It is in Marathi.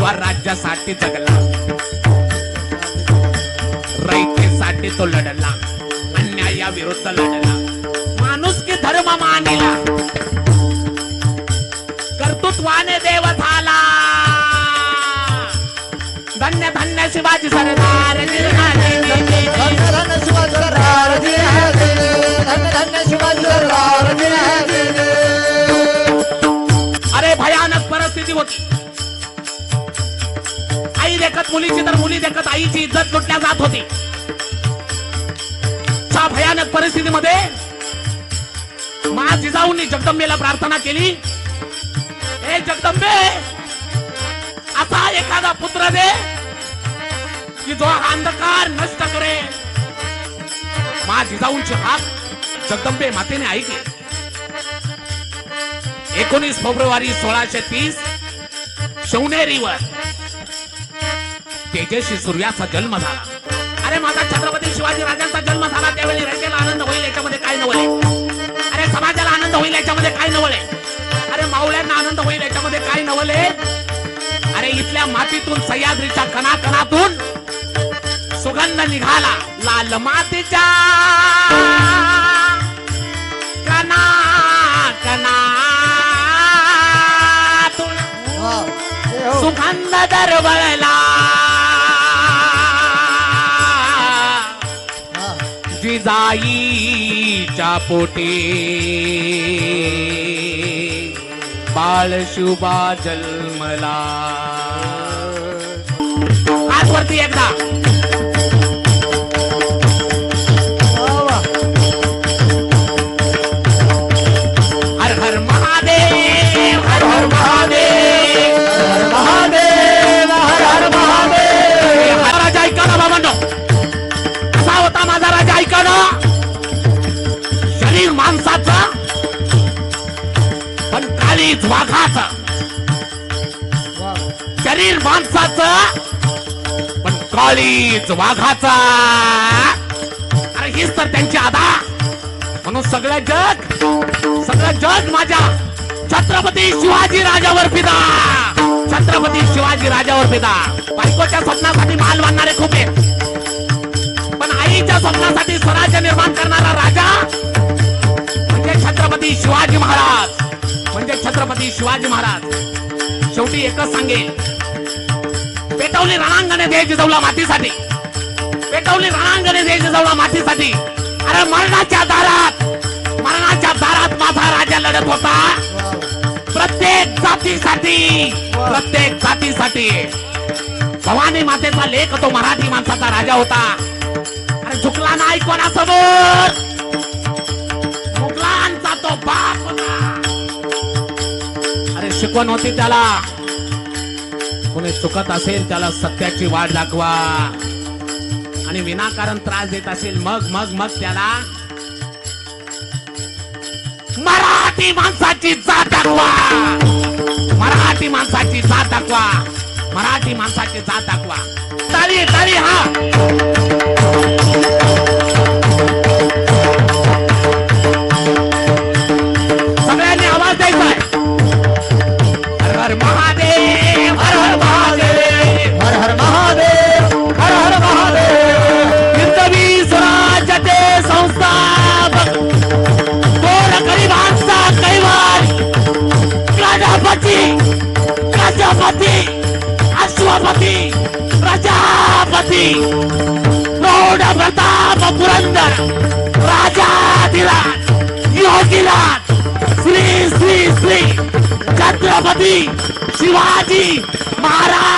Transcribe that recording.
स्वराज्यासाठी जगला, रयतेसाठी तो लढला, अन्यायाविरुद्ध लढला, माणुसकी धर्म मानिला, कर्तृत्वाने देव झाला. धन्य धन्य शिवाजी सरदार, धन्य धन्य शिवाजी सरदार, धन्य धन्य शिवाजी सरदार. अरे भयानक परिस्थिती होती. आई देखत मुलीची तर मुली देखत आईची इज्जत लुटल्या जात होती. त्या भयानक परिस्थितीमध्ये मा जिजाऊंनी जगदंबेला प्रार्थना केली, हे जगदंबे, असा एखादा पुत्र दे की जो हा अंधकार नष्ट करे. मा जिजाऊंची हाक जगदंबे मातेने ऐकले. 19 फेब्रुवारी 1630 शिवनेरीवर तेजस्वी सूर्याचा जन्म झाला. अरे माझा छत्रपती शिवाजी राजांचा जन्म झाला त्यावेळी रयतेला आनंद होईल याच्यामध्ये काय नवले. अरे समाजाला आनंद होईल याच्यामध्ये काय नवले. अरे मावळ्यांना आनंद होईल याच्यामध्ये काय नवले. अरे इथल्या मातीतून सह्याद्रीच्या कणाकणातून सुगंध निघाला. लाल मातीच्या कणा कणातून सुगंध दरवळला. जिजाईच्या पोटी बाळ शुभा जन्मला. आजवरती एकदा हर हर महादेव, हर हर महादेव, हर महादेव, हर हर महादेव. राजा ऐका ना बाबांनो, कसा होता माझा राजा ऐका ना. शरीर माणसाचा पण काळीज वाघाचा. शरीर माणसाचं पण काळीज वाघाचा. अरे हीच तर त्यांची आदा. म्हणून सगळं जग माझ्या छत्रपती शिवाजी राजावर फिदा. छत्रपती शिवाजी राजावर फिदा. बायकोच्या स्वप्नासाठी माल बांधणारे खूप आहेत, पण आईच्या स्वप्नासाठी स्वराज्य निर्माण करणारा राजा म्हणजे छत्रपती शिवाजी महाराज. म्हणजे छत्रपती शिवाजी महाराज. शेवटी एकच सांगेल, पेटवली रणांगणे देश जिजाऊला मातीसाठी. पेटवली रणांगणे देश जिजाऊला मातीसाठी. अरे मरणाच्या दारात माझा राजा लढत होता. प्रत्येक जातीसाठी. भवानी मातेचा लेख तो मराठी माणसाचा राजा होता. अरे झुकला नाही कोणासमोर. मुघलांचा तो बाप होता. अरे शिकवण होती त्याला, कोणी चुकत असेल त्याला सत्याची वाट दाखवा, आणि विनाकारण त्रास देत असेल मग त्याला मराठी माणसाची जात दाखवा. मराठी माणसाची जात दाखवा. मराठी माणसाची जात दाखवा. ताली ताली. हा सगळ्यांनी आवाज द्यायचा आहे. हर हर महादेव, हर हर महादेव, हर हर महादेव, हर हर महादेव. हिंदवी स्वराज्याचे संस्थापक गोर गरिबांचा कैवार प्रजापती अश्वपती प्रजापती प्रौढ प्रताप पुरंदर राजाधिराज योगीराज श्री श्री श्री छत्रपती शिवाजी महाराज